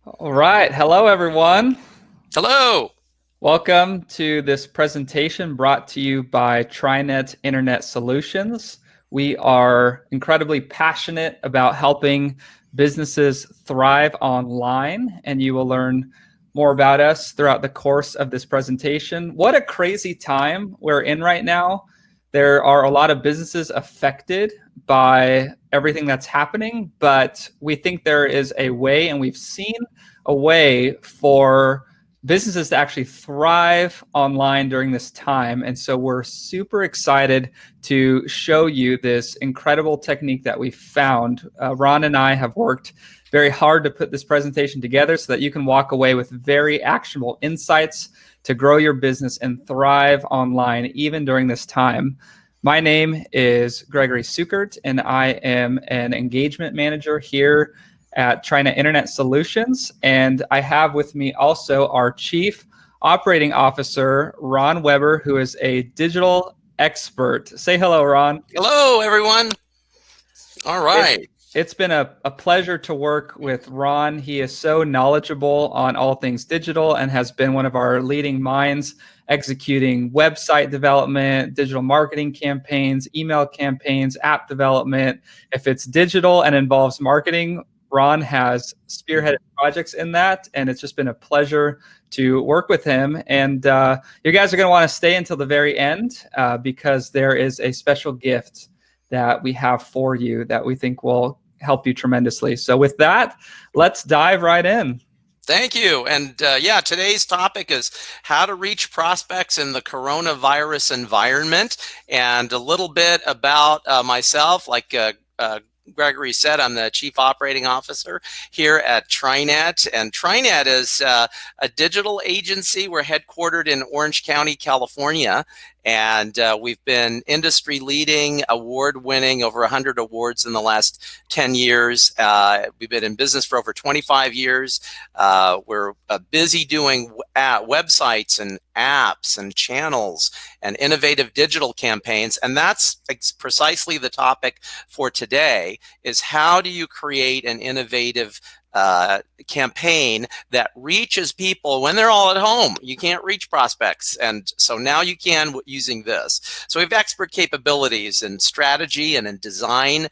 All right. Hello, everyone. Hello. Welcome to this presentation brought to you by TriNet Internet Solutions. We are incredibly passionate about helping businesses thrive online, and you will learn more about us throughout the course of this presentation. What a crazy time we're in right now. There are a lot of businesses affected by everything that's happening, but we think there is a way, and we've seen a way for businesses to actually thrive online during this time. And so we're super excited to show you this incredible technique that we found. Ron and I have worked very hard to put this presentation together so that you can walk away with very actionable insights to grow your business and thrive online even during this time. My name is Gregory Sukert, and I am an engagement manager here at TriNet Internet Solutions. And I have with me also our Chief Operating Officer, Ron Weber, who is a digital expert. Say hello, Ron. Hello, everyone. All right. It's been a pleasure to work with Ron. He is so knowledgeable on all things digital and has been one of our leading minds executing website development, digital marketing campaigns, email campaigns, app development. If it's digital and involves marketing, Ron has spearheaded projects in that, and it's just been a pleasure to work with him. And you guys are going to want to stay until the very end because there is a special gift that we have for you that we think will help you tremendously. So with that, let's dive right in. Thank you. And today's topic is how to reach prospects in the coronavirus environment, and a little bit about myself. Like Gregory said, I'm the Chief Operating Officer here at TriNet, and TriNet is a digital agency. We're headquartered in Orange County, California, and we've been industry leading, award winning, over 100 awards in the last 10 years. We've been in business for over 25 years. We're busy doing websites and apps and channels and innovative digital campaigns. And that's precisely the topic for today, is how do you create an innovative campaign that reaches people when they're all at home. You can't reach prospects, and so now you can using this. So we have expert capabilities in strategy and in design,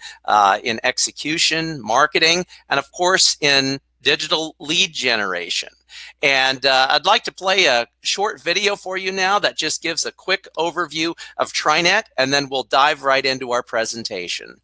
in execution, marketing, and of course in digital lead generation. And I'd like to play a short video for you now that just gives a quick overview of TriNet, and then we'll dive right into our presentation.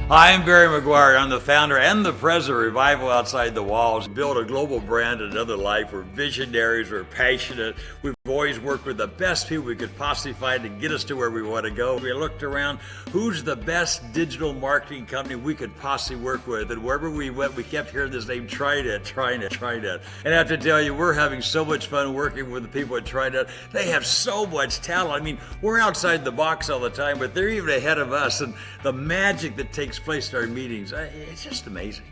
Hi, I'm Barry McGuire. I'm the founder and the president of Revival Outside the Walls. Build a global brand, another life. We're visionaries, we're passionate. We've always worked with the best people we could possibly find to get us to where we want to go. We looked around, who's the best digital marketing company we could possibly work with? And wherever we went, we kept hearing this name, TriNet. And I have to tell you, we're having so much fun working with the people at TriNet. They have so much talent. I mean, we're outside the box all the time, but they're even ahead of us. And the magic that takes place in our meetings, it's just amazing.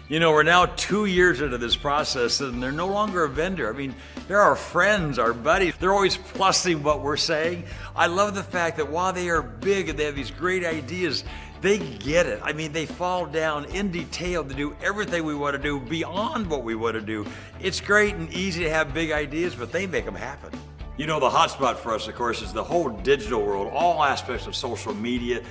You know, we're now 2 years into this process, and they're no longer a vendor. I mean, they're our friends, our buddies. They're always plussing what we're saying. I love the fact that while they are big and they have these great ideas, they get it. I mean, they fall down in detail to do everything we want to do beyond what we want to do. It's great and easy to have big ideas, but they make them happen. You know, the hotspot for us, of course, is the whole digital world, all aspects of social media.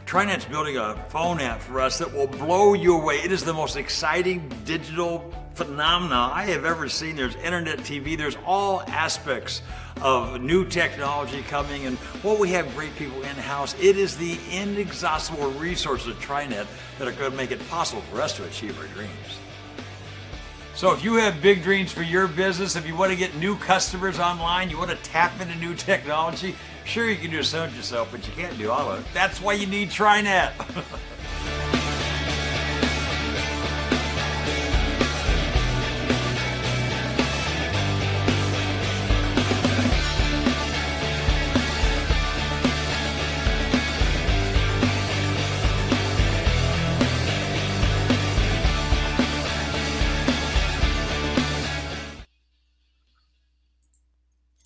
TriNet's building a phone app for us that will blow you away. It is the most exciting digital phenomena I have ever seen. There's internet TV, there's all aspects of new technology coming, and we have great people in-house. It is the inexhaustible resources of TriNet that are going to make it possible for us to achieve our dreams. So if you have big dreams for your business, if you want to get new customers online, you want to tap into new technology, sure, you can do some of it yourself, but you can't do all of it. That's why you need TriNet.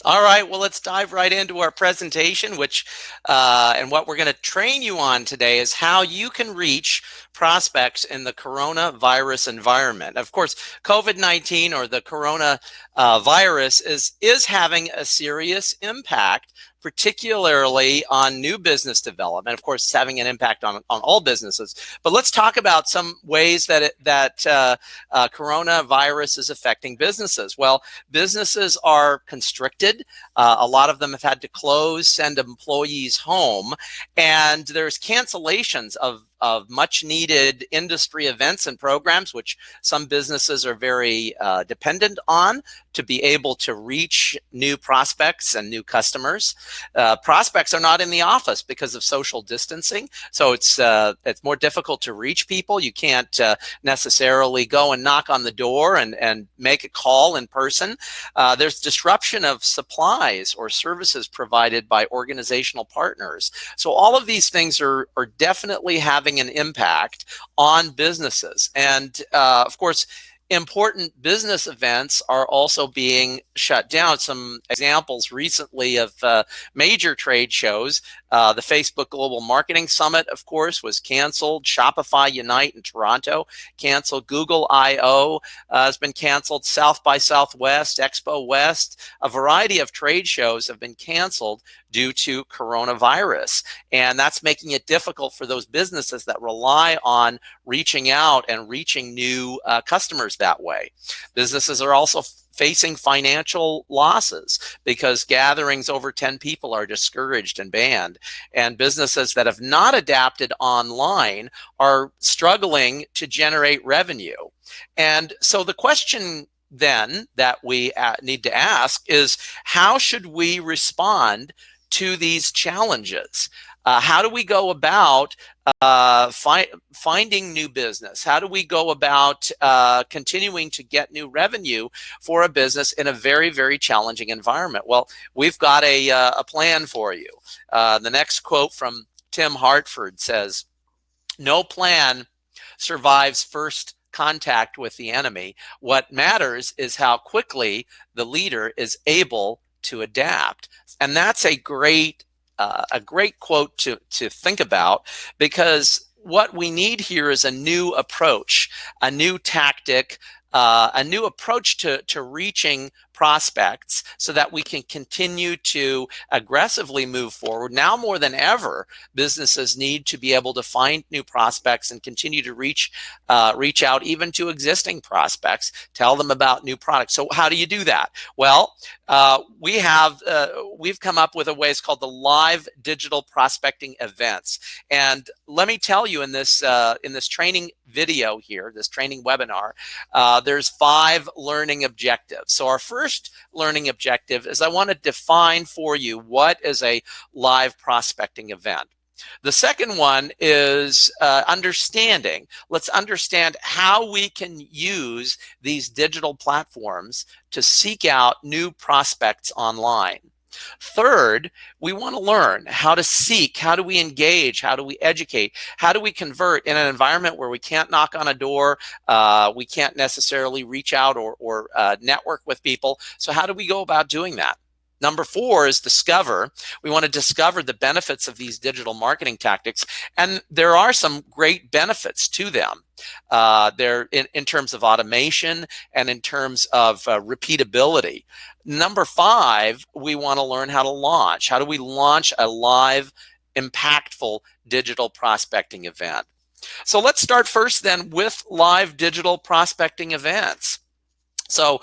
All right, well, let's dive right into our presentation, which and what we're going to train you on today is how you can reach prospects in the coronavirus environment. Of course, COVID-19 or the corona virus is having a serious impact, particularly on new business development. Of course, it's having an impact on all businesses. But let's talk about some ways that coronavirus is affecting businesses. Well, businesses are constricted. A lot of them have had to close, send employees home, and there's cancellations of much needed industry events and programs, which some businesses are very dependent on to be able to reach new prospects and new customers. Prospects are not in the office because of social distancing, so it's more difficult to reach people. You can't necessarily go and knock on the door and make a call in person. There's disruption of supplies or services provided by organizational partners. So all of these things are definitely having an impact on businesses. And of course, important business events are also being shut down. Some examples recently of major trade shows. The Facebook Global Marketing Summit, of course, was canceled. Shopify Unite in Toronto canceled. Google I/O has been canceled. South by Southwest, Expo West, a variety of trade shows have been canceled due to coronavirus. And that's making it difficult for those businesses that rely on reaching out and reaching new customers that way. Businesses are also facing financial losses because gatherings over 10 people are discouraged and banned. And businesses that have not adapted online are struggling to generate revenue. And so the question then that we need to ask is, how should we respond to these challenges? How do we go about finding new business? How do we go about continuing to get new revenue for a business in a very, very challenging environment? Well, we've got a plan for you. The next quote from Tim Hartford says, "No plan survives first contact with the enemy. What matters is how quickly the leader is able to adapt." And that's a great quote to think about, because what we need here is a new approach, a new tactic, a new approach to reaching prospects so that we can continue to aggressively move forward. Now more than ever, businesses need to be able to find new prospects and continue to reach out even to existing prospects, tell them about new products. So how do you do that? Well, we've come up with a way. It's called the live digital prospecting events. And let me tell you, in this training video here, this training webinar, there's 5 learning objectives. So our first learning objective is I want to define for you what is a live prospecting event. The second one is understanding. Let's understand how we can use these digital platforms to seek out new prospects online. Third, we want to learn how to seek, how do we engage, how do we educate, how do we convert in an environment where we can't knock on a door, we can't necessarily reach out or network with people. So how do we go about doing that? Number 4 is discover. We want to discover the benefits of these digital marketing tactics, and there are some great benefits to them. They're in terms of automation and in terms of repeatability. Number 5, we want to learn how to launch. How do we launch a live, impactful digital prospecting event? So let's start first then with live digital prospecting events. So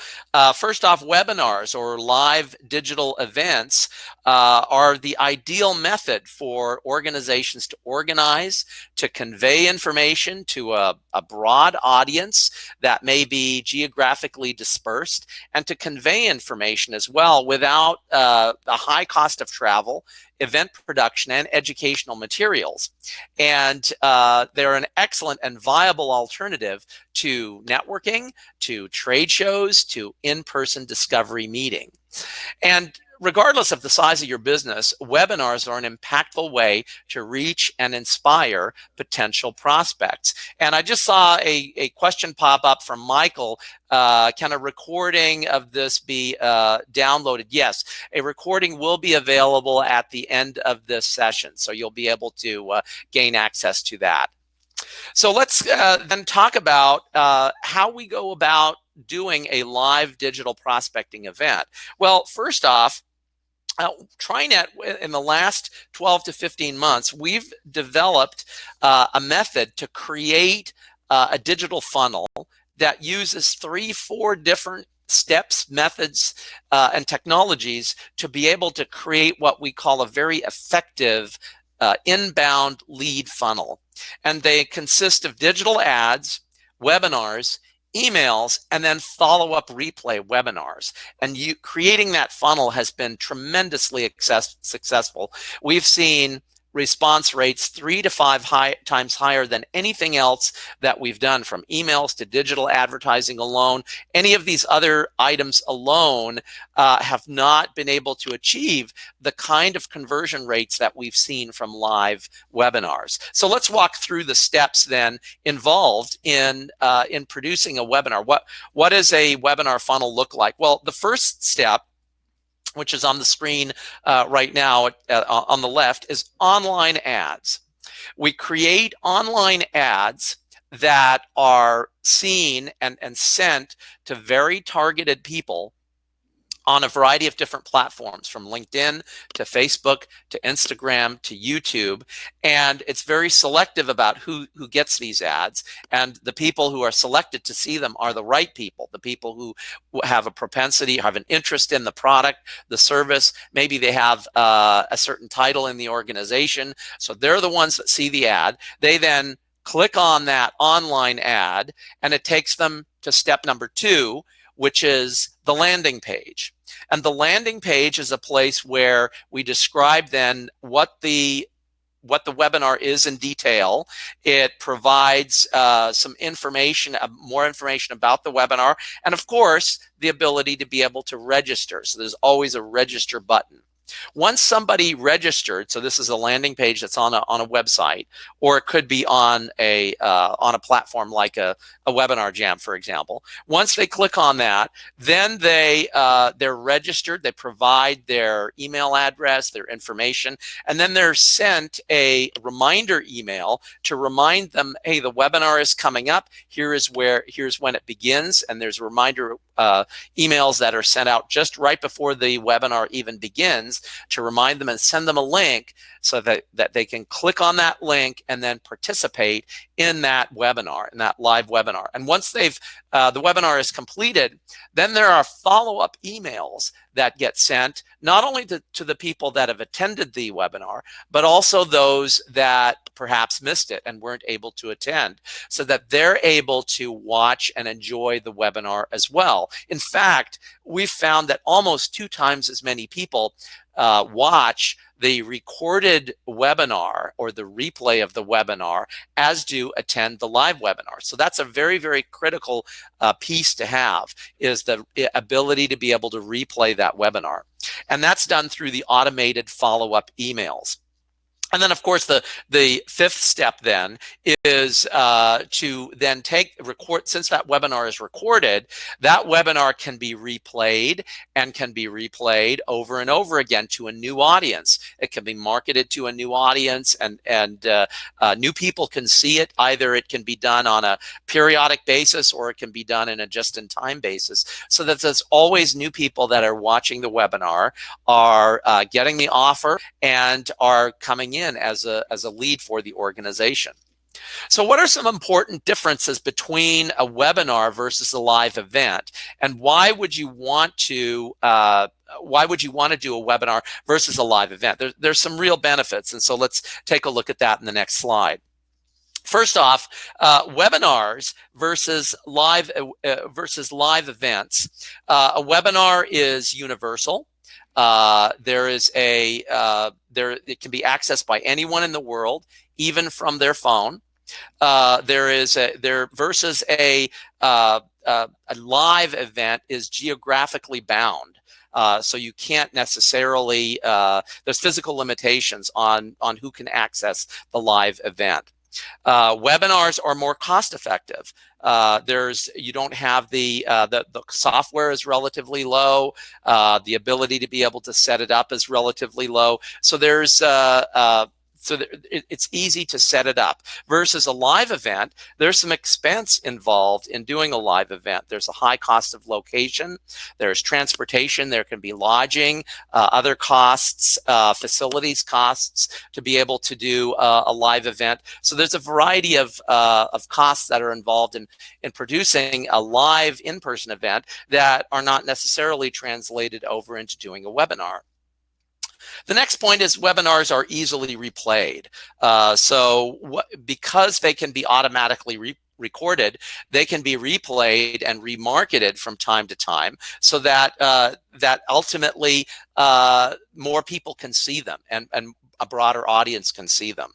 first off, webinars or live digital events are the ideal method for organizations to organize, to convey information to a broad audience that may be geographically dispersed, and to convey information as well without the high cost of travel, event production, and educational materials. And they're an excellent and viable alternative to networking, to trade shows, to in-person discovery meeting. And regardless of the size of your business, webinars are an impactful way to reach and inspire potential prospects. And I just saw a question pop up from Michael. Can a recording of this be downloaded? Yes, a recording will be available at the end of this session, so you'll be able to gain access to that. So let's then talk about how we go about doing a live digital prospecting event. Well, first off, TriNet, in the last 12 to 15 months, we've developed a method to create a digital funnel that uses 3-4 different steps, methods, and technologies to be able to create what we call a very effective inbound lead funnel. And they consist of digital ads, webinars, emails, and then follow-up replay webinars. And creating that funnel has been tremendously successful. We've seen response rates 3 to 5 times higher than anything else that we've done, from emails to digital advertising alone. Any of these other items alone have not been able to achieve the kind of conversion rates that we've seen from live webinars. So let's walk through the steps then involved in producing a webinar. What does a webinar funnel look like? Well, the first step, which is on the screen right now on the left, is online ads. We create online ads that are seen and sent to very targeted people on a variety of different platforms, from LinkedIn to Facebook to Instagram to YouTube. And it's very selective about who gets these ads. And the people who are selected to see them are the right people, the people who have a propensity, have an interest in the product, the service. Maybe they have a certain title in the organization. So they're the ones that see the ad. They then click on that online ad, and it takes them to step number 2, which is the landing page. And the landing page is a place where we describe then what the webinar is in detail. It provides some information, more information about the webinar, and of course, the ability to be able to register. So there's always a register button. Once somebody registered, so this is a landing page that's on a website, or it could be on a platform like a Webinar Jam, for example. Once they click on that, then they're registered. They provide their email address, their information, and then they're sent a reminder email to remind them, hey, the webinar is coming up. Here's when it begins, and there's reminder emails that are sent out just right before the webinar even begins to remind them and send them a link so that they can click on that link and then participate in that webinar, in that live webinar. And once the webinar is completed, then there are follow-up emails that get sent, not only to the people that have attended the webinar, but also those that perhaps missed it and weren't able to attend, so that they're able to watch and enjoy the webinar as well. In fact, we've found that almost 2 times as many people watch the recorded webinar or the replay of the webinar as do attend the live webinar. So that's a very, very critical piece to have, is the ability to be able to replay that webinar. And that's done through the automated follow-up emails. And then, of course, the 5th step then is to then record, since that webinar is recorded, that webinar can be replayed and can be replayed over and over again to a new audience. It can be marketed to a new audience, and new people can see it. Either it can be done on a periodic basis, or it can be done in a just-in-time basis, so that there's always new people that are watching the webinar, are getting the offer, and are coming in as a lead for the organization. So what are some important differences between a webinar versus a live event, and why would you want to do a webinar versus a live event? There's some real benefits, and so let's take a look at that in the next slide. First off, webinars versus live events. A webinar is universal. It can be accessed by anyone in the world, even from their phone. Versus a live event is geographically bound. So you can't necessarily, there's physical limitations on who can access the live event. Webinars are more cost effective. You don't have the software is relatively low. The ability to be able to set it up is relatively low. So it's easy to set it up. Versus a live event, there's some expense involved in doing a live event. There's a high cost of location. There's transportation. There can be lodging, other costs, facilities costs to be able to do a live event. So there's a variety of costs that are involved in producing a live in-person event that are not necessarily translated over into doing a webinar. The next point is webinars are easily replayed. Because they can be automatically recorded, they can be replayed and remarketed from time to time, so that ultimately more people can see them and a broader audience can see them.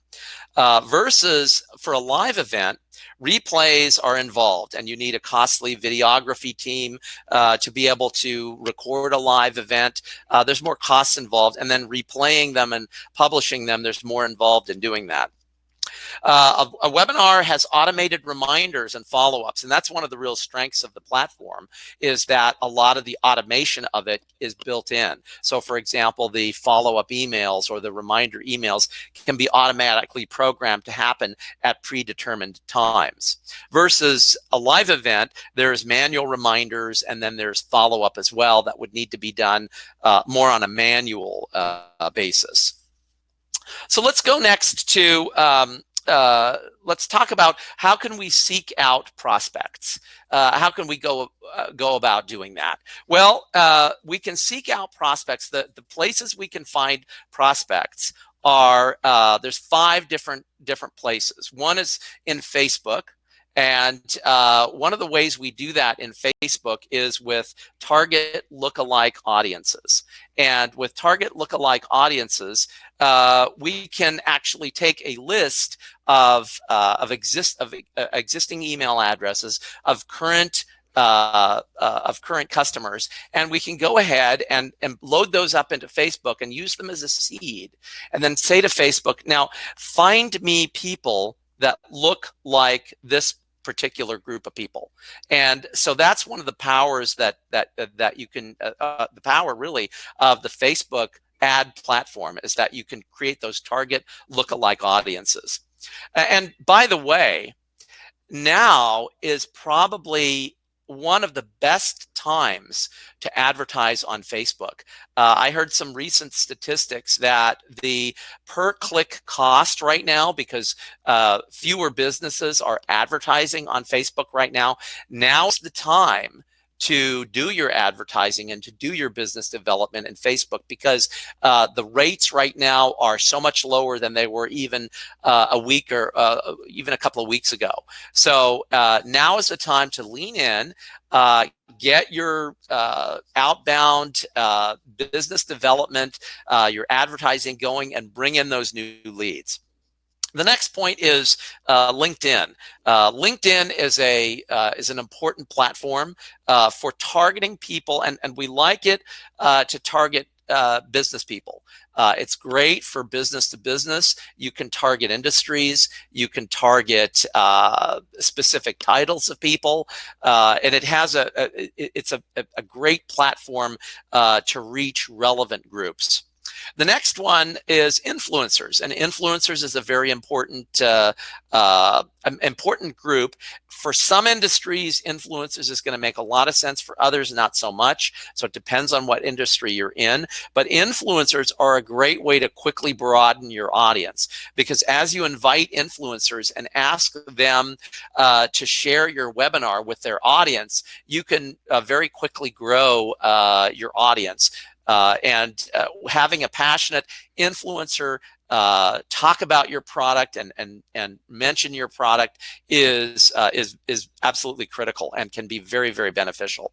Versus for a live event, replays are involved, and you need a costly videography team to be able to record a live event. There's more costs involved, and then replaying them and publishing them, there's more involved in doing that. A webinar has automated reminders and follow-ups, and that's one of the real strengths of the platform, is that a lot of the automation of it is built in. So for example, the follow-up emails or the reminder emails can be automatically programmed to happen at predetermined times. Versus a live event, there's manual reminders, and then there's follow-up as well that would need to be done more on a manual basis. So let's go next to, let's talk about how can we seek out prospects? How can we go about doing that? Well, we can seek out prospects. The places we can find prospects are, there's 5 different places. One is in Facebook. And one of the ways we do that in Facebook is with target lookalike audiences. And with target lookalike audiences, we can actually take a list of existing email addresses of current customers, and we can go ahead and load those up into Facebook and use them as a seed, and then say to Facebook, now find me people that look like this particular group of people. And so that's one of the powers that you can, the power really of the Facebook ad platform, is that you can create those target lookalike audiences. And by the way, now is probably one of the best times to advertise on Facebook. I heard some recent statistics that the per-click cost right now, because fewer businesses are advertising on Facebook right now, now's the time to do your advertising and to do your business development in Facebook, because the rates right now are so much lower than they were even a week or even a couple of weeks ago. So now is the time to lean in, get your outbound business development, your advertising going, and bring in those new leads. The next point is LinkedIn. LinkedIn is an important platform for targeting people, and we like it to target business people. It's great for business to business. You can target industries. You can target specific titles of people, and it has it's a great platform to reach relevant groups. The next one is influencers, and influencers is a very important group. For some industries, influencers is going to make a lot of sense. For others, not so much. So it depends on what industry you're in. But influencers are a great way to quickly broaden your audience, because as you invite influencers and ask them to share your webinar with their audience, you can very quickly grow your audience. And having a passionate influencer talk about your product and mention your product is absolutely critical and can be very, very beneficial.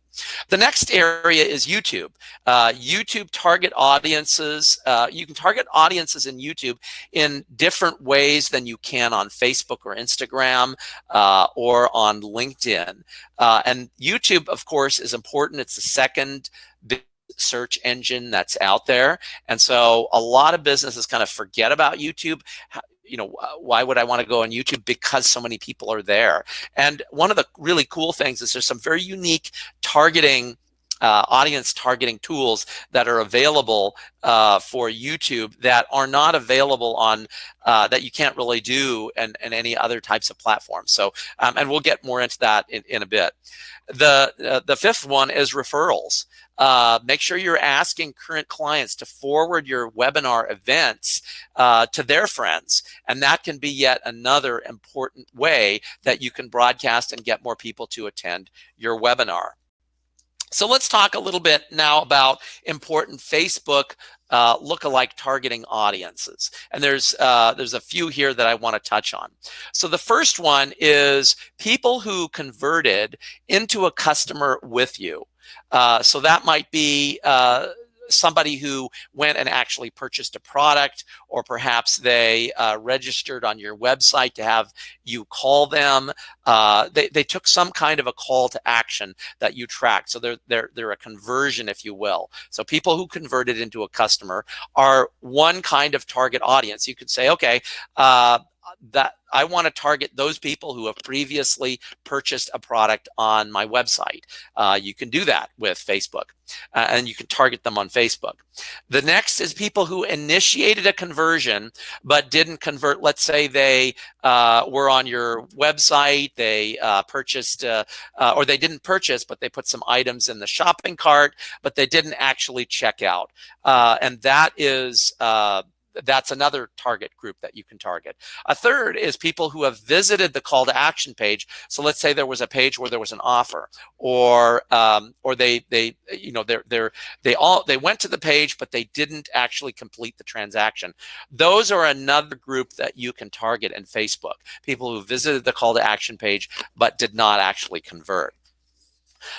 The next area is YouTube. YouTube target audiences. You can target audiences in YouTube in different ways than you can on Facebook or Instagram or on LinkedIn. And YouTube, of course, is important. It's the second search engine that's out there. And so a lot of businesses kind of forget about YouTube. Why would I want to go on YouTube? Because so many people are there. And one of the really cool things is there's some very unique targeting audience targeting tools that are available for YouTube that are not available on that you can't really do in any other types of platforms. So and we'll get more into that in a bit. The fifth one is referrals. Make sure you're asking current clients to forward your webinar events to their friends. And that can be yet another important way that you can broadcast and get more people to attend your webinar. So let's talk a little bit now about important Facebook lookalike targeting audiences. And there's a few here that I want to touch on. So the first one is people who converted into a customer with you. So that might be somebody who went and actually purchased a product, or perhaps they registered on your website to have you call them. They took some kind of a call to action that you tracked. So they're a conversion, if you will. So people who converted into a customer are one kind of target audience. You could say, okay, that I want to target those people who have previously purchased a product on my website. You can do that with Facebook, and you can target them on Facebook. The next is people who initiated a conversion but didn't convert. Let's say they were on your website, they purchased, or they didn't purchase, but they put some items in the shopping cart, but they didn't actually check out. And that is that's another target group that you can target. A third is people who have visited the call to action page. So let's say there was a page where there was an offer, or they went to the page but they didn't actually complete the transaction. Those are another group that you can target in Facebook. People who visited the call to action page but did not actually convert.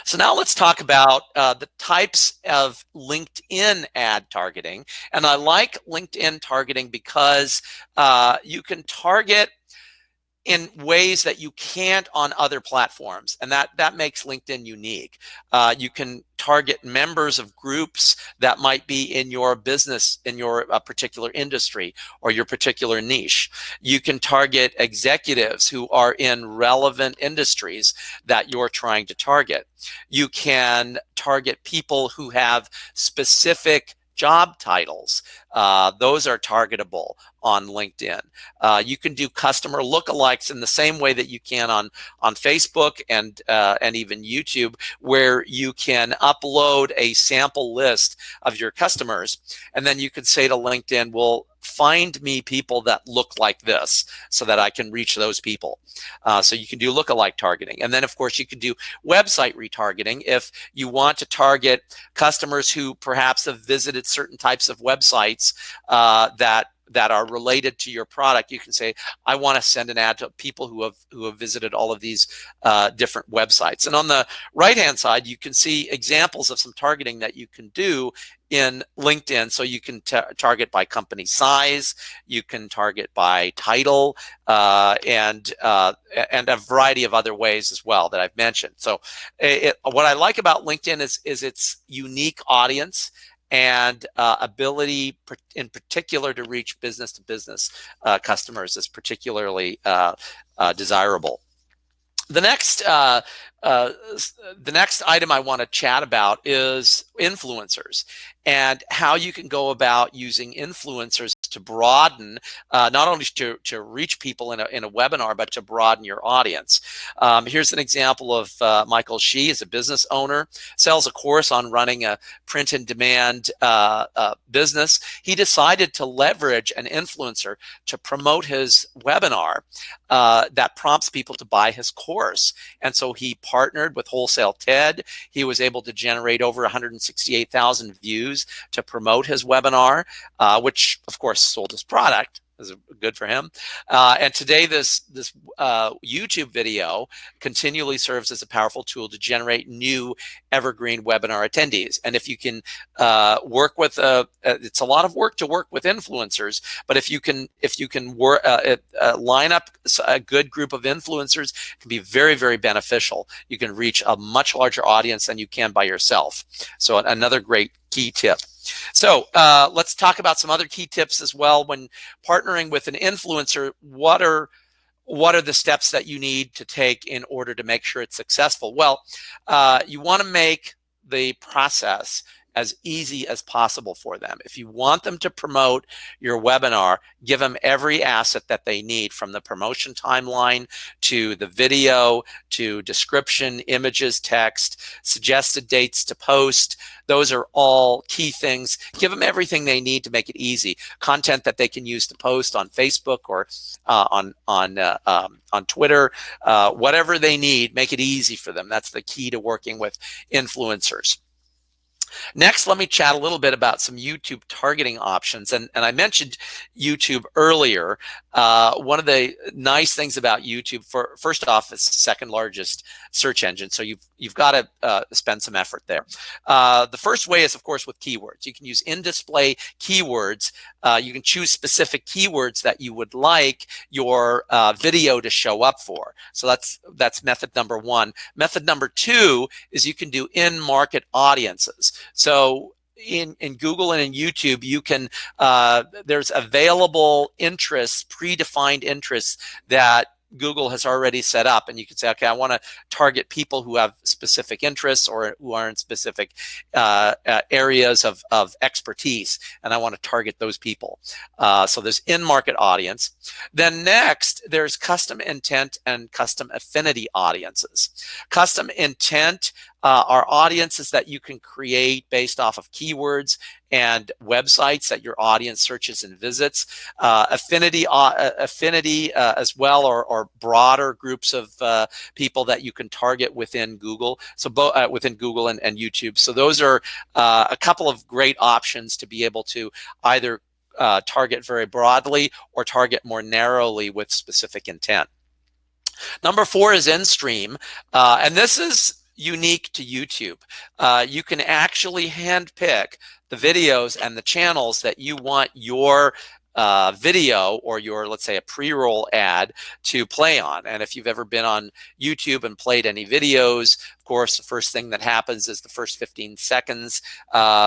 So now let's talk about the types of LinkedIn ad targeting. And I like LinkedIn targeting because you can target in ways that you can't on other platforms. And that makes LinkedIn unique. You can target members of groups that might be in your business, in your particular industry or your particular niche. You can target executives who are in relevant industries that you're trying to target. You can target people who have specific job titles. Those are targetable on LinkedIn. You can do customer lookalikes in the same way that you can on Facebook and even YouTube, where you can upload a sample list of your customers, and then you could say to LinkedIn, well, find me people that look like this so that I can reach those people. So you can do lookalike targeting. And then, of course, you can do website retargeting if you want to target customers who perhaps have visited certain types of websites that are related to your product. You can say, I want to send an ad to people who have visited all of these different websites. And on the right-hand side, you can see examples of some targeting that you can do in LinkedIn. So you can target by company size, you can target by title, and a variety of other ways as well that I've mentioned. So what I like about LinkedIn is its unique audience and ability in particular to reach business-to-business customers is particularly desirable. The next item I want to chat about is influencers and how you can go about using influencers to broaden, not only to reach people in a webinar, but to broaden your audience. Here's an example of Michael Shee. Is a business owner, sells a course on running a print-and-demand business. He decided to leverage an influencer to promote his webinar that prompts people to buy his course. And so he partnered with Wholesale TED. He was able to generate over 168,000 views to promote his webinar, which of course sold his product, Good for him. And today, this YouTube video continually serves as a powerful tool to generate new evergreen webinar attendees. And if you can work with it's a lot of work to work with influencers, but if you can line up a good group of influencers, it can be very, very beneficial. You can reach a much larger audience than you can by yourself. So another great key tip. So let's talk about some other key tips as well. When partnering with an influencer, what are the steps that you need to take in order to make sure it's successful? Well, you want to make the process as easy as possible for them. If you want them to promote your webinar, give them every asset that they need, from the promotion timeline to the video to description, images, text, suggested dates to post. Those are all key things. Give them everything they need to make it easy. Content that they can use to post on Facebook or on Twitter, whatever they need, make it easy for them. That's the key to working with influencers. Next, let me chat a little bit about some YouTube targeting options. And I mentioned YouTube earlier. One of the nice things about YouTube, first off, it's the second largest search engine. So you've got to spend some effort there. The first way is, of course, with keywords. You can use in-display keywords. You can choose specific keywords that you would like your video to show up for. So that's method number one. Method number two is you can do in-market audiences. So in Google and in YouTube, you can there's available interests, predefined interests that Google has already set up, and you can say, okay, I want to target people who have specific interests or who are in specific areas of expertise, and I want to target those people. So there's in-market audience. Then next, there's custom intent and custom affinity audiences. Custom intent are audiences that you can create based off of keywords and websites that your audience searches and visits. Affinity as well, or broader groups of people that you can target within Google. So within Google and YouTube. So those are a couple of great options to be able to either target very broadly or target more narrowly with specific intent. Number 4 is in-stream, and this is unique to YouTube. You can actually handpick the videos and the channels that you want your video or your, let's say, a pre-roll ad to play on. And if you've ever been on YouTube and played any videos, of course, the first thing that happens is the first 15 seconds,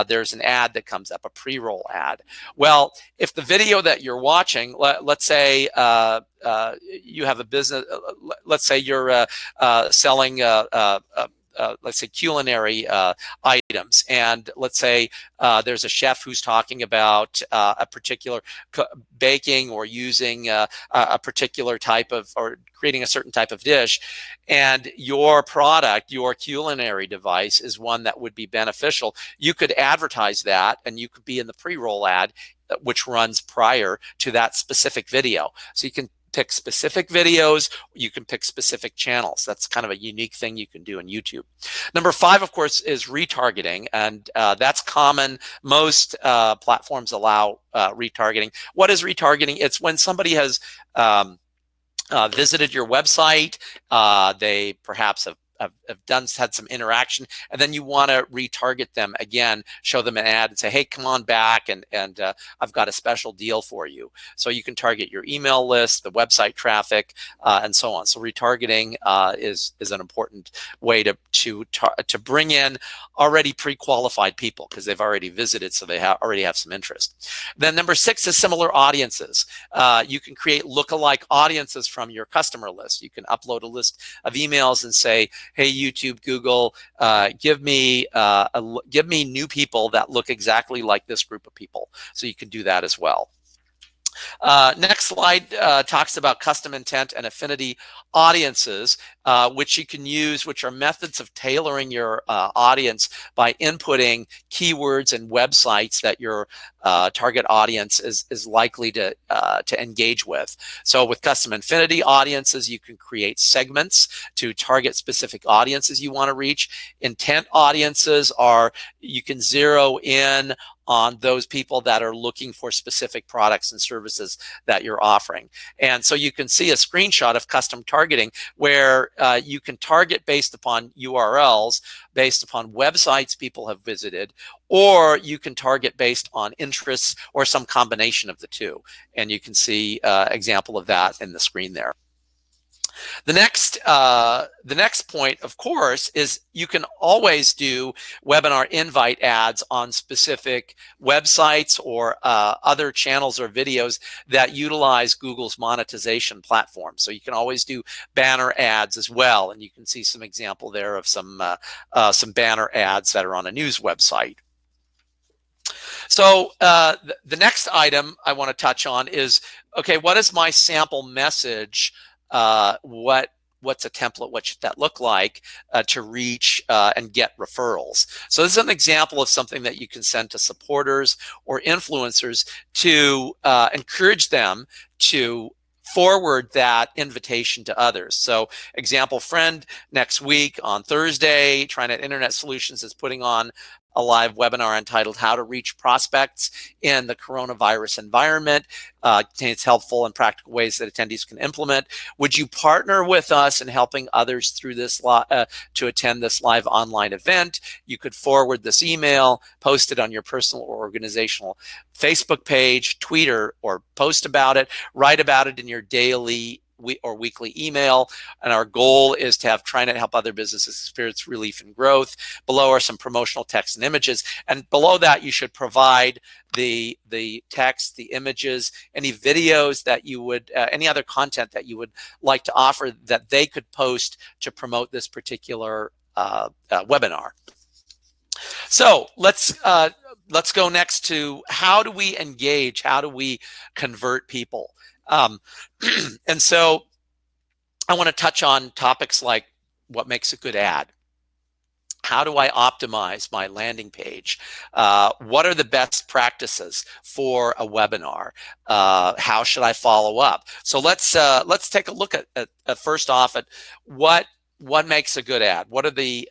there's an ad that comes up, a pre-roll ad. Well, if the video that you're watching, let's say you have a business, let's say you're selling let's say culinary items, and let's say there's a chef who's talking about a particular baking or using a particular type of, or creating a certain type of dish, and your product, your culinary device, is one that would be beneficial. You could advertise that, and you could be in the pre-roll ad, which runs prior to that specific video. So you can pick specific videos, you can pick specific channels. That's kind of a unique thing you can do in YouTube. Number 5, of course, is retargeting, and that's common. Most platforms allow retargeting. What is retargeting? It's when somebody has visited your website, they perhaps have had some interaction, and then you want to retarget them again, show them an ad and say, hey, come on back, and I've got a special deal for you. So you can target your email list, the website traffic, and so on. So retargeting is an important way to bring in already pre-qualified people, because they've already visited, so they already have some interest. Then number 6 is similar audiences. You can create lookalike audiences from your customer list. You can upload a list of emails and say, hey, YouTube, Google, give me new people that look exactly like this group of people. So you can do that as well. Next slide talks about custom intent and affinity audiences, which you can use, which are methods of tailoring your audience by inputting keywords and websites that your target audience is likely to engage with. So with custom Affinity audiences, you can create segments to target specific audiences you want to reach. Intent audiences are, you can zero in on those people that are looking for specific products and services that you're offering. And so you can see a screenshot of custom targeting where you can target based upon URLs, based upon websites people have visited, or you can target based on interests or some combination of the two. And you can see example of that in the screen there. The next point, of course, is you can always do webinar invite ads on specific websites or other channels or videos that utilize Google's monetization platform. So you can always do banner ads as well, and you can see some example there of some banner ads that are on a news website. So the next item I want to touch on is, okay, what is my sample message? What's a template? What should that look like to reach and get referrals? So this is an example of something that you can send to supporters or influencers to encourage them to forward that invitation to others. So example, friend, next week on Thursday, TriNet Internet Solutions is putting on a live webinar entitled How to Reach Prospects in the Coronavirus Environment. Contains helpful and practical ways that attendees can implement. Would you partner with us in helping others through this to attend this live online event? You could forward this email, post it on your personal or organizational Facebook page, tweet or post about it, write about it in your daily or weekly email. And our goal is to have TriNet help other businesses experience relief and growth. Below are some promotional text and images. And below that, you should provide the text, the images, any videos that you would, any other content that you would like to offer that they could post to promote this particular webinar. So let's go next to how do we engage? How do we convert people? And so I want to touch on topics like what makes a good ad? How do I optimize my landing page? What are the best practices for a webinar? How should I follow up? So let's take a look at first off at what makes a good ad. What are the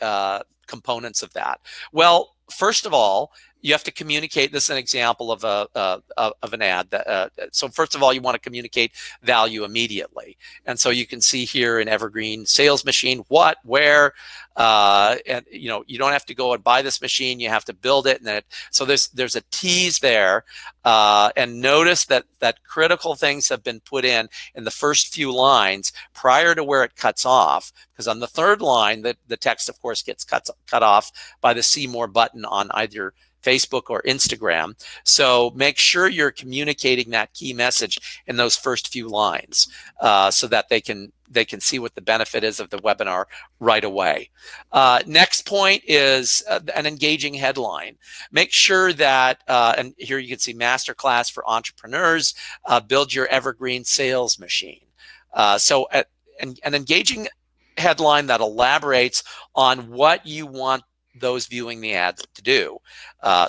components of that? Well, first of all, you have to communicate. This is an example of an ad. So first of all, you want to communicate value immediately. And so you can see here in Evergreen Sales Machine, what, where, and you don't have to go and buy this machine. You have to build it. And so there's a tease there. And notice that critical things have been put in the first few lines prior to where it cuts off. Because on the third line, the text, of course, gets cut off by the See More button on either Facebook or Instagram. So make sure you're communicating that key message in those first few lines so that they can see what the benefit is of the webinar right away. Next point is an engaging headline. Make sure that, and here you can see Masterclass for Entrepreneurs, Build Your Evergreen Sales Machine. So an engaging headline that elaborates on what you want those viewing the ads to do.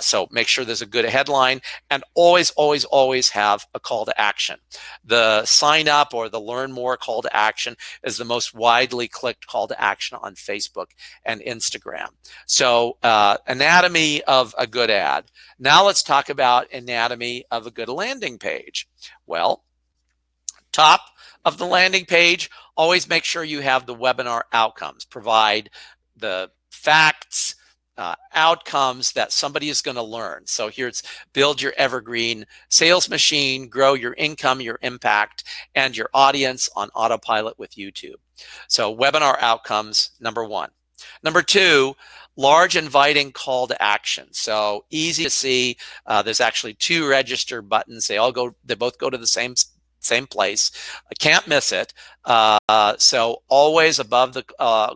So make sure there's a good headline, and always, always, always have a call to action. The sign up or the learn more call to action is the most widely clicked call to action on Facebook and Instagram. So anatomy of a good ad. Now let's talk about anatomy of a good landing page. Well, top of the landing page, always make sure you have the webinar outcomes. Provide the facts, outcomes that somebody is going to learn. So here it's build your evergreen sales machine, grow your income, your impact, and your audience on autopilot with YouTube. So webinar outcomes, number one. Number two, large inviting call to action. So easy to see. There's actually two register buttons. They both go to the same place. I can't miss it. So always above the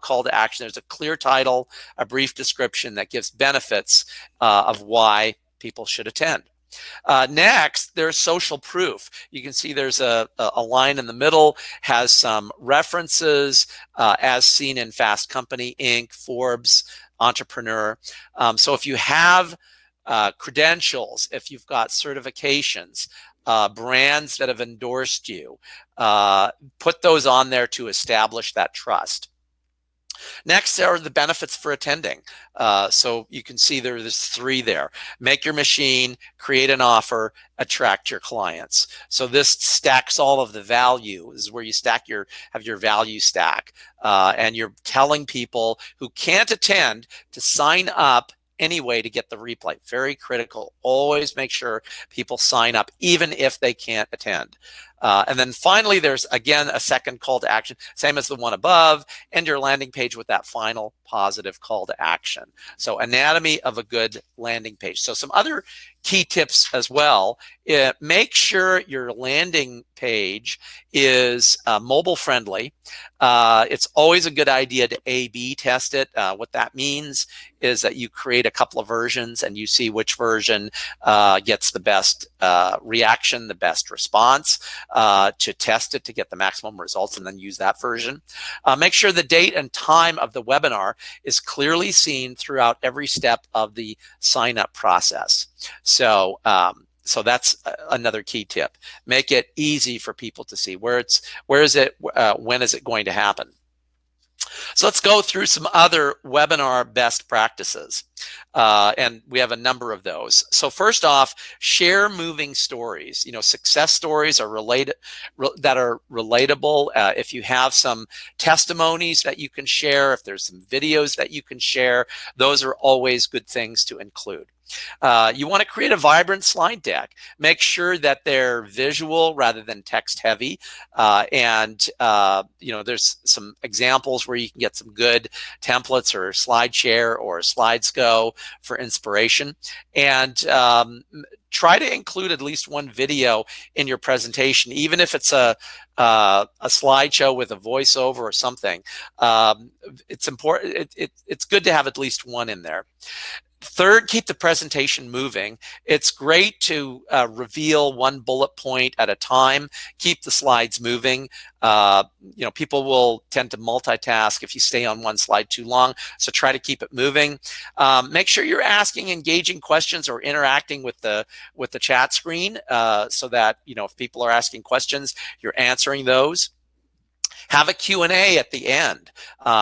call to action, there's a clear title, a brief description that gives benefits of why people should attend. Next, there's social proof. You can see there's a line in the middle, has some references as seen in Fast Company, Inc., Forbes, Entrepreneur. So if you have credentials, if you've got certifications, brands that have endorsed you, put those on there to establish that trust. Next are the benefits for attending. So you can see there's 3 there. Make your machine, create an offer, attract your clients. So this stacks all of the value. This is where you have your value stack. And you're telling people who can't attend to sign up anyway to get the replay. Very critical. Always make sure people sign up even if they can't attend. And then finally, there's again a second call to action, same as the one above, and your landing page with that final positive call to action. So anatomy of a good landing page. So some other key tips as well. Make sure your landing page is mobile friendly. It's always a good idea to A/B test it. What that means is that you create a couple of versions and you see which version gets the best reaction, the best response, to test it to get the maximum results, and then use that version. Make sure the date and time of the webinar is clearly seen throughout every step of the sign-up process. So that's another key tip. Make it easy for people to see where is it, when is it going to happen. So let's go through some other webinar best practices. And we have a number of those. So first off, share moving stories. Success stories are that are relatable. If you have some testimonies that you can share, if there's some videos that you can share, those are always good things to include. You want to create a vibrant slide deck. Make sure that they're visual rather than text heavy. There's some examples where you can get some good templates or SlideShare or SlidesGo for inspiration. And try to include at least one video in your presentation, even if it's a slideshow with a voiceover or something. It's important. It's good to have at least one in there. Third, keep the presentation moving. It's great to reveal one bullet point at a time. Keep the slides moving. People will tend to multitask if you stay on one slide too long, so try to keep it moving. Make sure you're asking engaging questions or interacting with the chat screen, so that if people are asking questions, you're answering those. Have a Q&A at the end,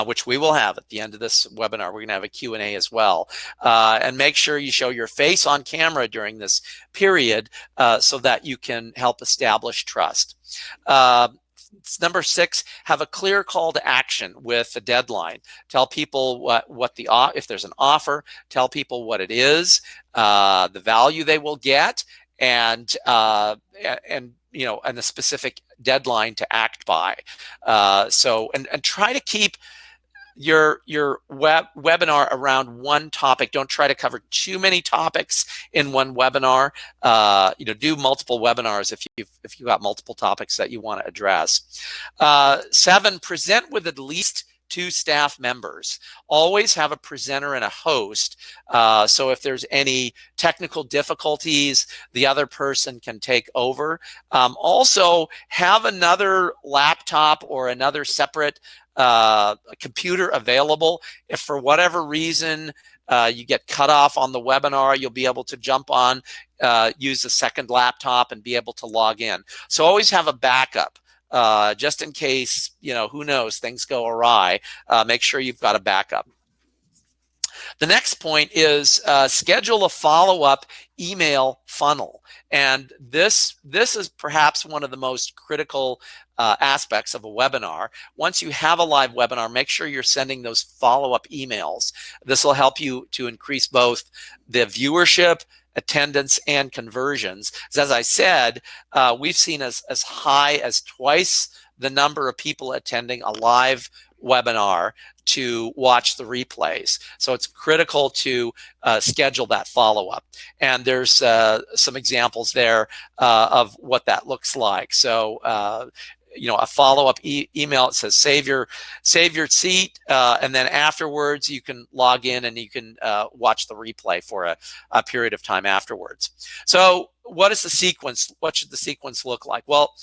which we will have at the end of this webinar. We're going to have a Q&A as well. And make sure you show your face on camera during this period, so that you can help establish trust. Number 6, have a clear call to action with a deadline. Tell people if there's an offer, tell people what it is, the value they will get, and the specific deadline to act by. And try to keep your webinar around one topic. Don't try to cover too many topics in one webinar. Do multiple webinars if you've got multiple topics that you want to address. 7, present with at least 2 staff members. Always have a presenter and a host. So if there's any technical difficulties, the other person can take over. Also, have another laptop or another separate computer available. If for whatever reason you get cut off on the webinar, you'll be able to jump on, use a second laptop and be able to log in. So always have a backup. Just in case, who knows, things go awry, make sure you've got a backup. The next point is schedule a follow-up email funnel. And this is perhaps one of the most critical aspects of a webinar. Once you have a live webinar, make sure you're sending those follow-up emails. This will help you to increase both the viewership, attendance, and conversions. As I said, we've seen as high as twice the number of people attending a live webinar to watch the replays. So it's critical to schedule that follow-up. And there's some examples there of what that looks like. So a follow-up email. It says save your seat, and then afterwards you can log in and you can watch the replay for a period of time afterwards. So what is the sequence? What should the sequence look like? Well,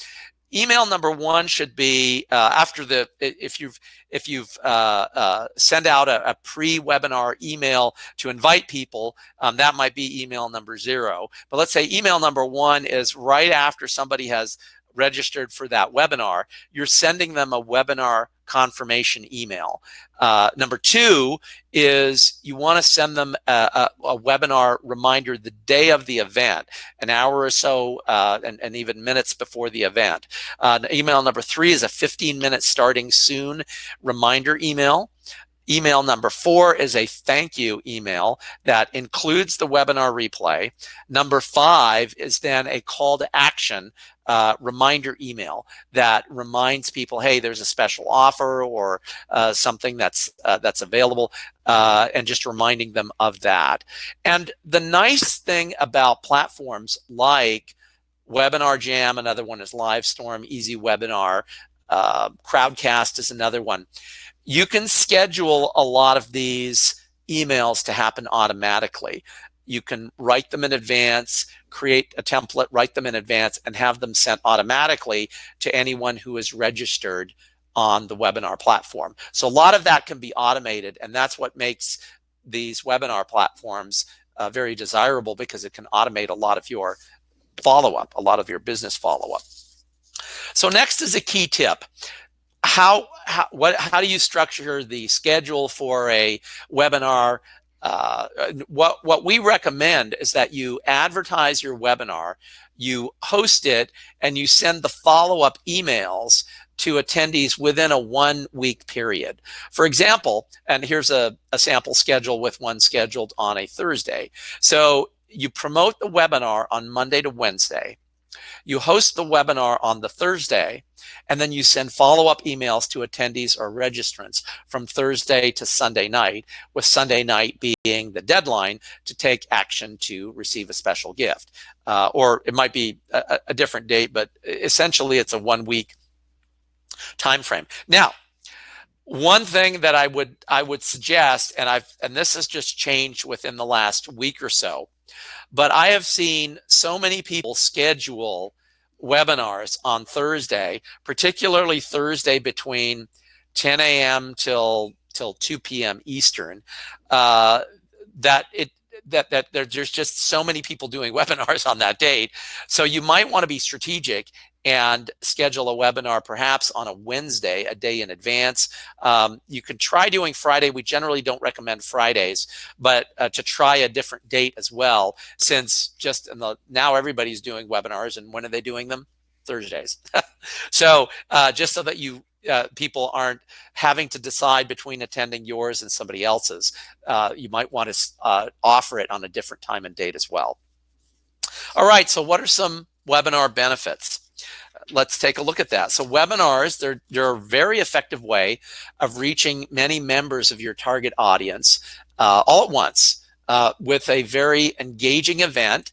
email number one should be after if you've send out a pre-webinar email to invite people, that might be email number 0. But let's say email number 1 is right after somebody has registered for that webinar. You're sending them a webinar confirmation email. Number 2 is you want to send them a webinar reminder the day of the event, an hour or so and even minutes before the event. Email number 3 is a 15-minute starting soon reminder email. Email number 4 is a thank you email that includes the webinar replay. Number 5 is then a call to action reminder email that reminds people, hey, there's a special offer or something that's available, and just reminding them of that. And the nice thing about platforms like Webinar Jam, another one is Livestorm, Easy Webinar, Crowdcast is another one. You can schedule a lot of these emails to happen automatically. You can write them in advance, create a template, write them in advance, and have them sent automatically to anyone who is registered on the webinar platform. So a lot of that can be automated, and that's what makes these webinar platforms very desirable, because it can automate a lot of your follow-up, a lot of your business follow-up. So next is a key tip. How do you structure the schedule for a webinar? What we recommend is that you advertise your webinar, you host it, and you send the follow-up emails to attendees within a 1-week period. For example, and here's a sample schedule with one scheduled on a Thursday. So you promote the webinar on Monday to Wednesday. You host the webinar on the Thursday, and then you send follow-up emails to attendees or registrants from Thursday to Sunday night, with Sunday night being the deadline to take action to receive a special gift. Or it might be a different date, but essentially it's a 1-week time frame. Now, one thing that I would suggest, and this has just changed within the last week or so, but I have seen so many people schedule webinars on Thursday, particularly Thursday between 10 a.m. till 2 p.m. Eastern, that there's just so many people doing webinars on that date. So you might want to be strategic and schedule a webinar perhaps on a Wednesday, a day in advance. You can try doing Friday. We generally don't recommend Fridays, but to try a different date as well, since now everybody's doing webinars, and when are they doing them? Thursdays. So just so that people aren't having to decide between attending yours and somebody else's, you might want to offer it on a different time and date as well. All right, so what are some webinar benefits? Let's take a look at that. So webinars, they're a very effective way of reaching many members of your target audience all at once with a very engaging event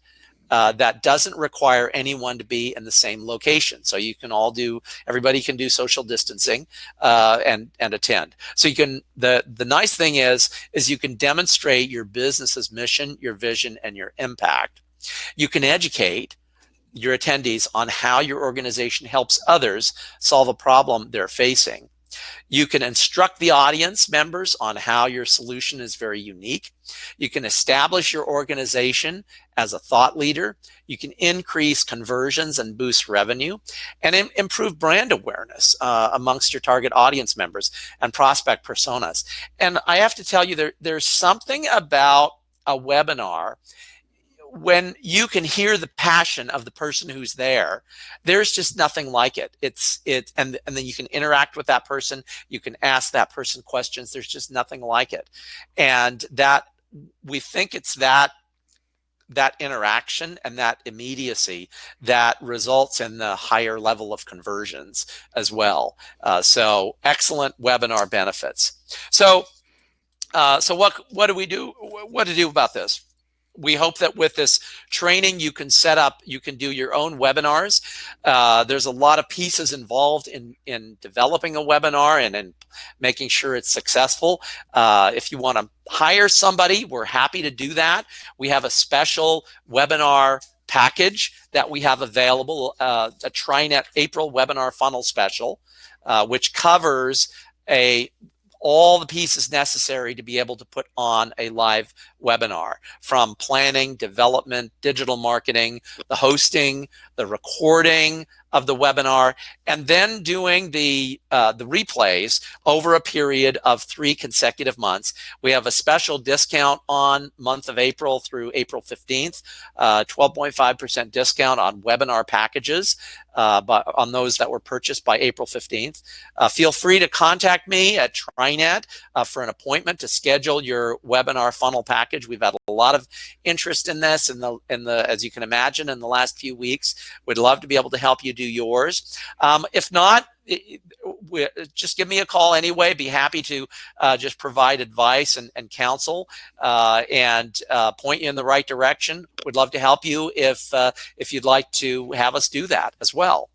that doesn't require anyone to be in the same location. So you can everybody can do social distancing and attend. So you can, the nice thing is you can demonstrate your business's mission, your vision, and your impact. You can educate your attendees on how your organization helps others solve a problem they're facing. You can instruct the audience members on how your solution is very unique. You can establish your organization as a thought leader. You can increase conversions and boost revenue, and improve brand awareness amongst your target audience members and prospect personas. And I have to tell you, there's something about a webinar when you can hear the passion of the person who's there. There's just nothing like it. And then you can interact with that person. You can ask that person questions. There's just nothing like it. And that we think it's that interaction and that immediacy that results in the higher level of conversions as well. So excellent webinar benefits. So what do we do? What to do about this? we hope that with this training, you can do your own webinars. There's a lot of pieces involved in developing a webinar and in making sure it's successful. If you want to hire somebody, we're happy to do that. We have a special webinar package that we have available, a TriNet April webinar funnel special, which covers all the pieces necessary to be able to put on a live webinar, from planning, development, digital marketing, the hosting, the recording of the webinar, and then doing the replays over a period of 3 consecutive months. We have a special discount on month of April through April 15th, 12.5% discount on webinar packages, but on those that were purchased by April 15th. Feel free to contact me at TriNet for an appointment to schedule your webinar funnel package. We've had a lot of interest in this, as you can imagine, in the last few weeks. We'd love to be able to help you do yours. If not, just give me a call anyway. Be happy to just provide advice and counsel and point you in the right direction. Would love to help you if you'd like to have us do that as well.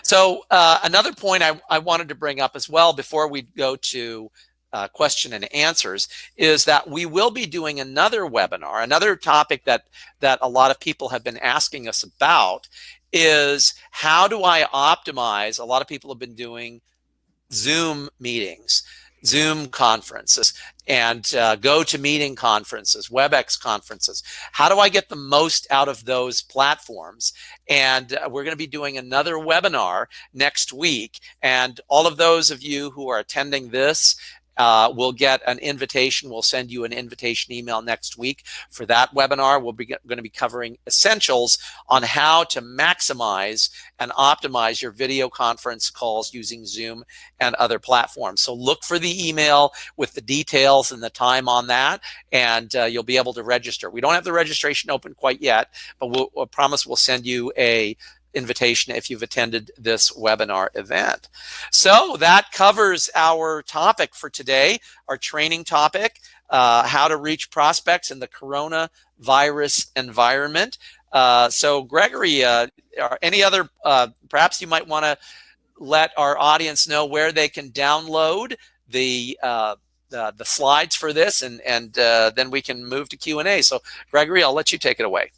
So another point I wanted to bring up as well before we go to question and answers is that we will be doing another webinar. Another topic that a lot of people have been asking us about is, how do I optimize? A lot of people have been doing Zoom meetings, Zoom conferences, and GoToMeeting conferences, WebEx conferences. How do I get the most out of those platforms? And we're going to be doing another webinar next week. And all of those of you who are attending this will get an invitation. We'll send you an invitation email next week for that webinar. We'll be going to be covering essentials on how to maximize and optimize your video conference calls using Zoom and other platforms. So look for the email with the details and the time on that, and you'll be able to register. We don't have the registration open quite yet, but we'll promise we'll send you a invitation if you've attended this webinar event. So that covers our topic for today, our training topic, how to reach prospects in the coronavirus environment. So Gregory, any other, perhaps you might want to let our audience know where they can download the slides for this, and then we can move to Q&A. So Gregory, I'll let you take it away.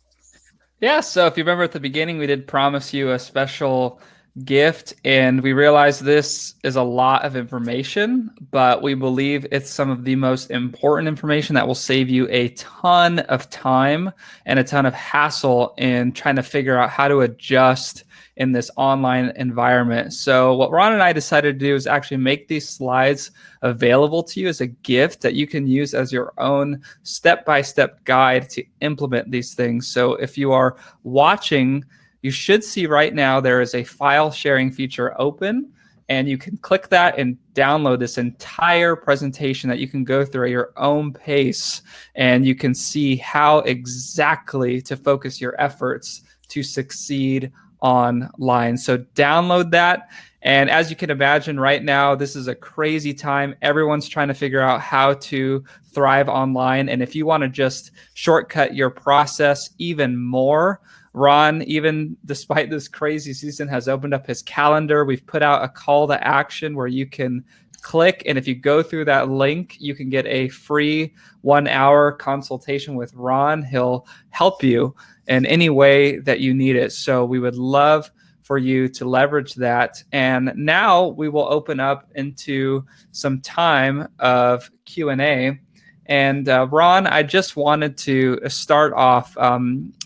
Yeah, so if you remember at the beginning, we did promise you a special gift, and we realized this is a lot of information, but we believe it's some of the most important information that will save you a ton of time and a ton of hassle in trying to figure out how to adjust in this online environment. So what Ron and I decided to do is actually make these slides available to you as a gift that you can use as your own step-by-step guide to implement these things. So if you are watching, you should see right now there is a file sharing feature open, and you can click that and download this entire presentation that you can go through at your own pace, and you can see how exactly to focus your efforts to succeed online. So download that. And as you can imagine right now, this is a crazy time. Everyone's trying to figure out how to thrive online. And if you want to just shortcut your process even more, Ron, even despite this crazy season, has opened up his calendar. We've put out a call to action where you can click, and if you go through that link, you can get a free 1-hour consultation with Ron. He'll help you in any way that you need it. So we would love for you to leverage that. And now we will open up into some time of Q&A. And Ron, I just wanted to start off.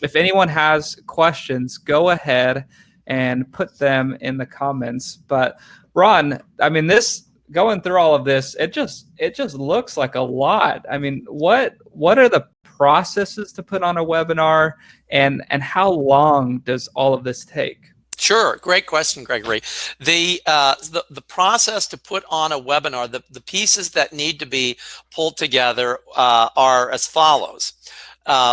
If anyone has questions, go ahead and put them in the comments. But Ron, I mean, going through all of this, it just looks like a lot. I mean, what are the processes to put on a webinar, and how long does all of this take? Sure, great question, Gregory. The process to put on a webinar, the pieces that need to be pulled together are as follows.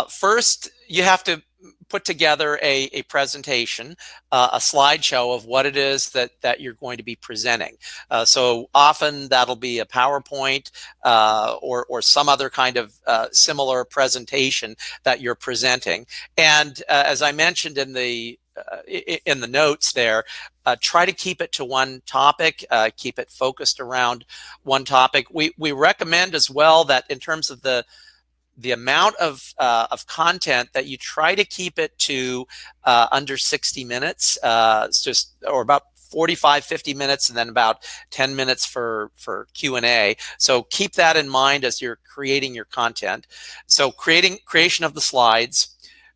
First, you have to put together a presentation, a slideshow of what it is that you're going to be presenting. So often that'll be a PowerPoint or some other kind of similar presentation that you're presenting. And as I mentioned in the notes there, try to keep it to one topic, keep it focused around one topic. We recommend as well that in terms of the amount of content, that you try to keep it to under 60 minutes, or about 45, 50 minutes, and then about 10 minutes for Q&A. So keep that in mind as you're creating your content. So creation of the slides,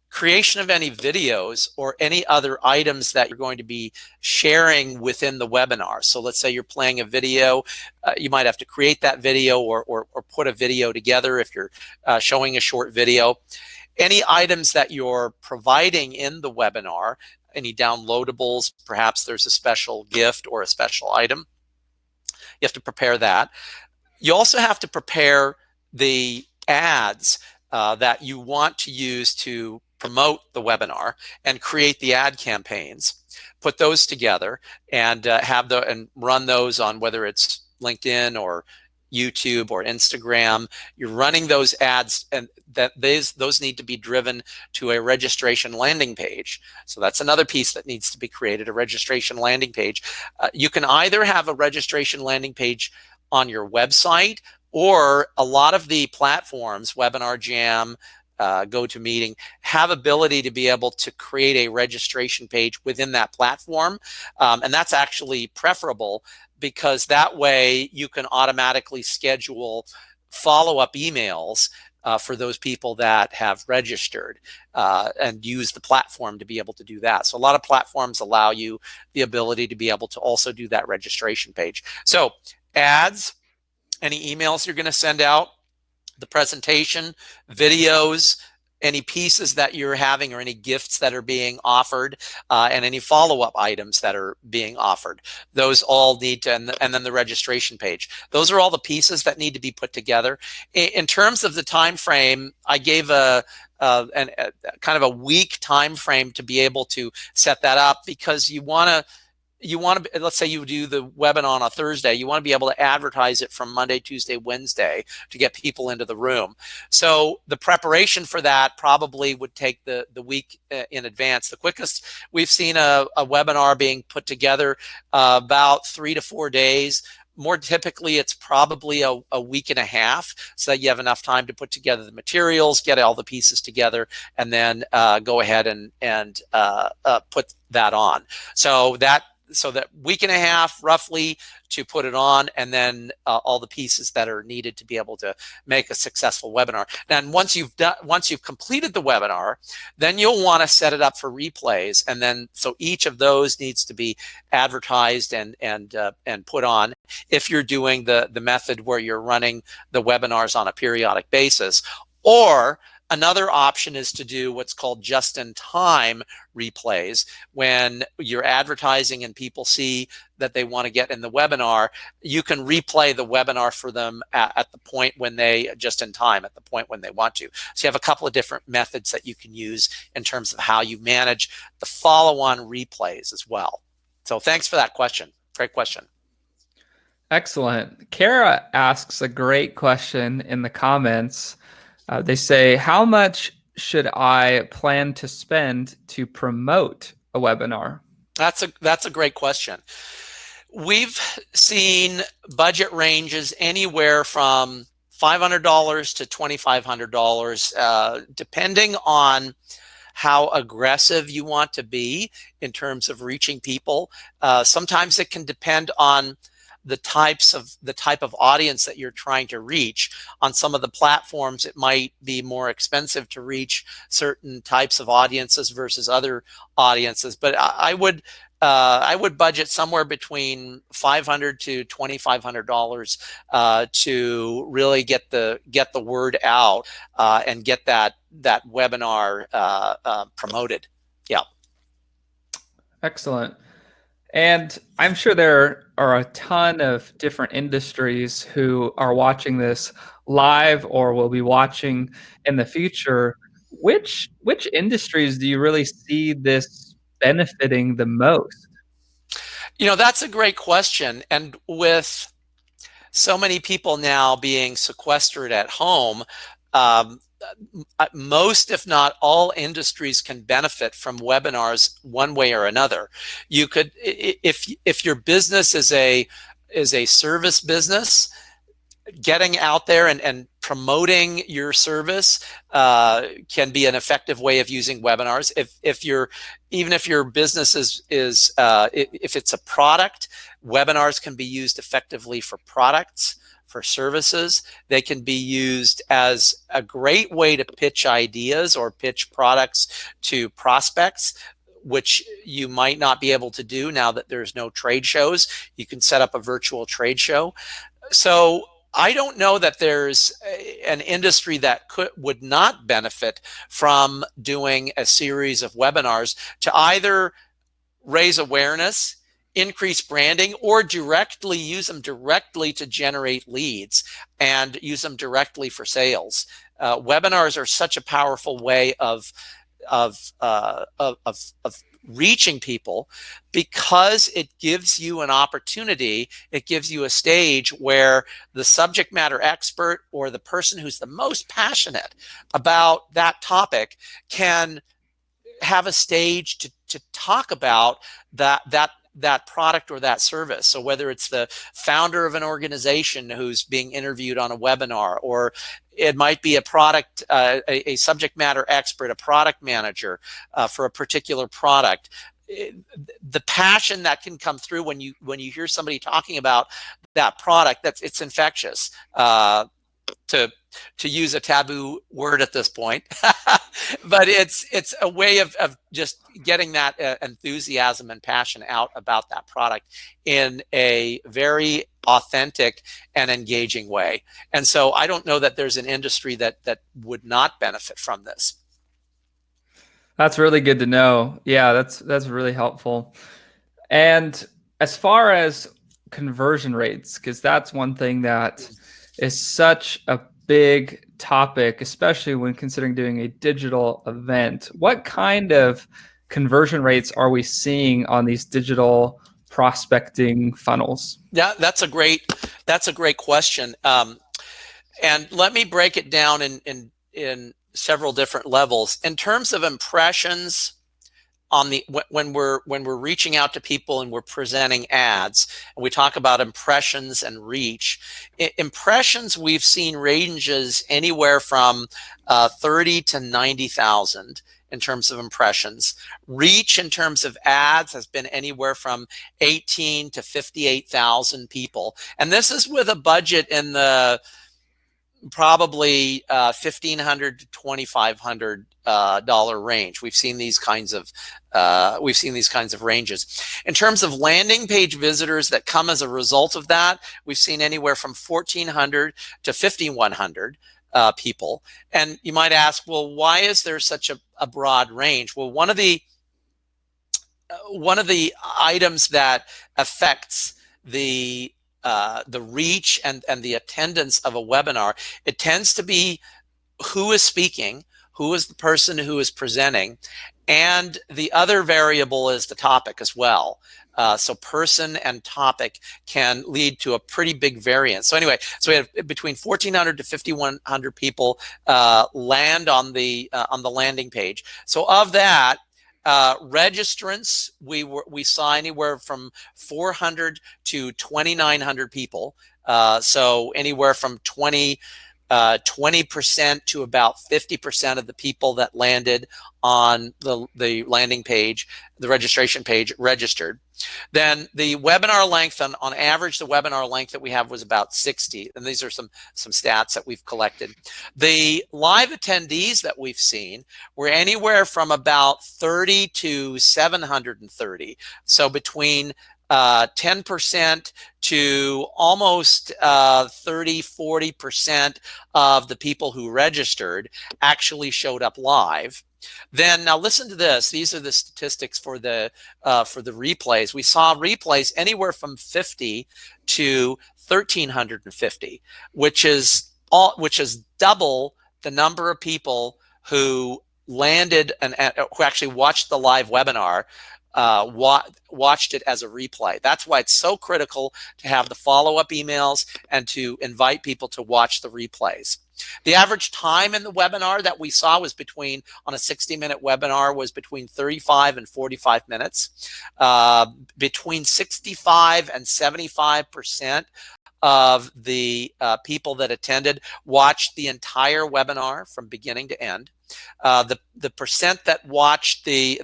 creation of any videos or any other items that you're going to be sharing within the webinar. So let's say you're playing a video, you might have to create that video or put a video together if you're showing a short video. Any items that you're providing in the webinar, any downloadables, perhaps there's a special gift or a special item, you have to prepare that. You also have to prepare the ads that you want to use to promote the webinar and create the ad campaigns. Put those together and and run those on whether it's LinkedIn or YouTube or Instagram. You're running those ads, and those need to be driven to a registration landing page. So that's another piece that needs to be created, a registration landing page. You can either have a registration landing page on your website, or a lot of the platforms, Webinar Jam, GoToMeeting, have ability to be able to create a registration page within that platform. And that's actually preferable, because that way you can automatically schedule follow-up emails for those people that have registered and use the platform to be able to do that. So a lot of platforms allow you the ability to be able to also do that registration page. So ads, any emails you're going to send out, the presentation, videos, any pieces that you're having or any gifts that are being offered, and any follow-up items that are being offered. Those all need to, and then the registration page. Those are all the pieces that need to be put together. In terms of the time frame, I gave a kind of a week time frame to be able to set that up, because you want to, let's say you do the webinar on a Thursday, you want to be able to advertise it from Monday, Tuesday, Wednesday to get people into the room. So the preparation for that probably would take the week in advance. The quickest we've seen a webinar being put together about 3 to 4 days. More typically, it's probably a week and a half, so that you have enough time to put together the materials, get all the pieces together, and then go ahead and put that on. So that week and a half roughly to put it on, and then all the pieces that are needed to be able to make a successful webinar. And once you've completed the webinar, then you'll want to set it up for replays, and then so each of those needs to be advertised and put on. If you're doing the method where you're running the webinars on a periodic basis, or another option is to do what's called just-in-time replays. When you're advertising and people see that they want to get in the webinar, you can replay the webinar for them at the point when just in time, at the point when they want to. So you have a couple of different methods that you can use in terms of how you manage the follow-on replays as well. So thanks for that question. Great question. Excellent. Kara asks a great question in the comments. They say, how much should I plan to spend to promote a webinar? That's a great question. We've seen budget ranges anywhere from $500 to $2,500, depending on how aggressive you want to be in terms of reaching people. Sometimes it can depend on the type of audience that you're trying to reach. On some of the platforms, it might be more expensive to reach certain types of audiences versus other audiences. But I would budget somewhere between $500 to $2,500 to really get the word out and get that webinar promoted. Yeah. Excellent. And I'm sure there are a ton of different industries who are watching this live or will be watching in the future. Which industries do you really see this benefiting the most? That's a great question. And with so many people now being sequestered at home, um, most, if not all, industries can benefit from webinars one way or another. You could, if your business is a service business, getting out there and promoting your service can be an effective way of using webinars. Even if your business if it's a product, webinars can be used effectively for products, for services. They can be used as a great way to pitch ideas or pitch products to prospects, which you might not be able to do now that there's no trade shows. You can set up a virtual trade show. So I don't know that there's an industry that would not benefit from doing a series of webinars to either raise awareness, increase branding, or directly use them directly to generate leads and use them directly for sales. Webinars are such a powerful way of reaching people, because it gives you an opportunity, it gives you a stage where the subject matter expert or the person who's the most passionate about that topic can have a stage to talk about that product or that service. So whether it's the founder of an organization who's being interviewed on a webinar, or it might be a product, a subject matter expert, a product manager for a particular product. The passion that can come through when you hear somebody talking about that product, it's infectious. To use a taboo word at this point, but it's a way of just getting that enthusiasm and passion out about that product in a very authentic and engaging way. And so I don't know that there's an industry that would not benefit from this. That's really good to know. Yeah, that's really helpful. And as far as conversion rates, because that's one thing that is such a big topic, especially when considering doing a digital event. What kind of conversion rates are we seeing on these digital prospecting funnels? Yeah, that's a great question. And let me break it down in several different levels. In terms of impressions, when we're reaching out to people and we're presenting ads, and we talk about impressions and reach. Impressions, we've seen ranges anywhere from 30 to 90,000 in terms of impressions. Reach in terms of ads has been anywhere from 18 to 58,000 people, and this is with a budget in the probably $1,500 to $2,500 range. We've seen these kinds of ranges. In terms of landing page visitors that come as a result of that, we've seen anywhere from 1,400 to 5,100 people. And you might ask, well, why is there such a broad range? Well, one of the items that affects the reach and the attendance of a webinar, it tends to be who is speaking, who is the person who is presenting, and the other variable is the topic as well. So person and topic can lead to a pretty big variance. So anyway, so we have between 1,400 to 5,100 people land on the landing page. So of that, registrants, we saw anywhere from 400 to 2,900 people. So anywhere from 20% to about 50% of the people that landed on the landing page, the registration page, registered. Then the webinar length, on average, the webinar length that we have was about 60. And these are some stats that we've collected. The live attendees that we've seen were anywhere from about 30 to 730. So between 10% to almost 30-40% of the people who registered actually showed up live. Then now listen to this. These are the statistics for the replays. We saw replays anywhere from 50 to 1,350, which is double the number of people who landed and who actually watched the live webinar watched it as a replay. That's why it's so critical to have the follow-up emails and to invite people to watch the replays. The average time in the webinar that we saw was on a 60-minute webinar, was between 35 and 45 minutes. Between 65 and 75% of the people that attended watched the entire webinar from beginning to end. The percent that watched the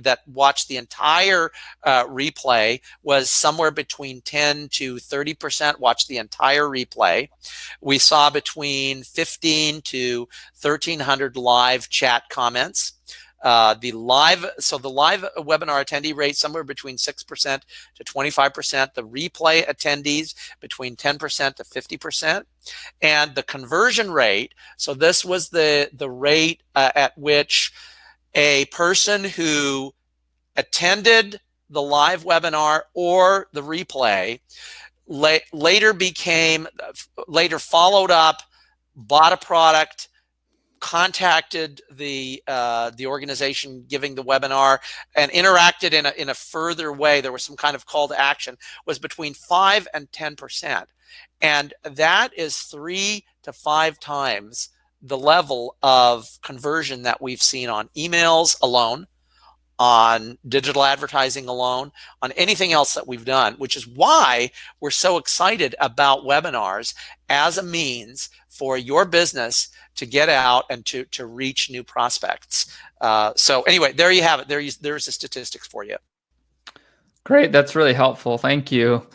entire replay was somewhere between 10 to 30% watched the entire replay. We saw between 15 to 1,300 live chat comments. The live webinar attendee rate somewhere between 6% to 25%. The replay attendees between 10% to 50%. And the conversion rate, so this was the rate at which a person who attended the live webinar or the replay later followed up, bought a product, contacted the organization giving the webinar, and interacted in a further way. There was some kind of call to action, was between 5 and 10%. And that is 3 to 5 times the level of conversion that we've seen on emails alone, on digital advertising alone, on anything else that we've done, which is why we're so excited about webinars as a means for your business to get out and to reach new prospects. So anyway, there you have it. There's the statistics for you. Great. That's really helpful. Thank you.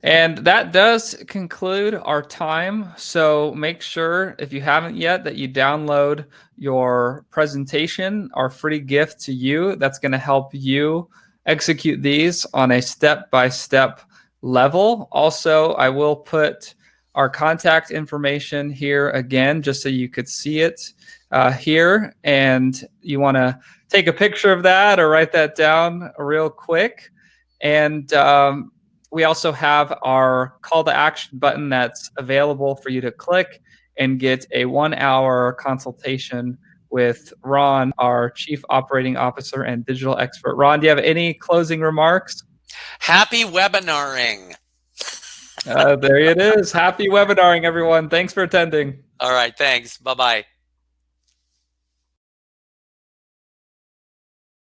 And that does conclude our time. So make sure, if you haven't yet, that you download your presentation, our free gift to you. That's going to help you execute these on a step-by-step level. Also, I will put our contact information here again, just so you could see it here. And you want to take a picture of that or write that down real quick. And we also have our call to action button that's available for you to click and get a 1-hour consultation with Ron, our Chief Operating Officer and digital expert. Ron, do you have any closing remarks? Happy webinaring. There it is. Happy webinaring, everyone. Thanks for attending. All right. Thanks. Bye-bye.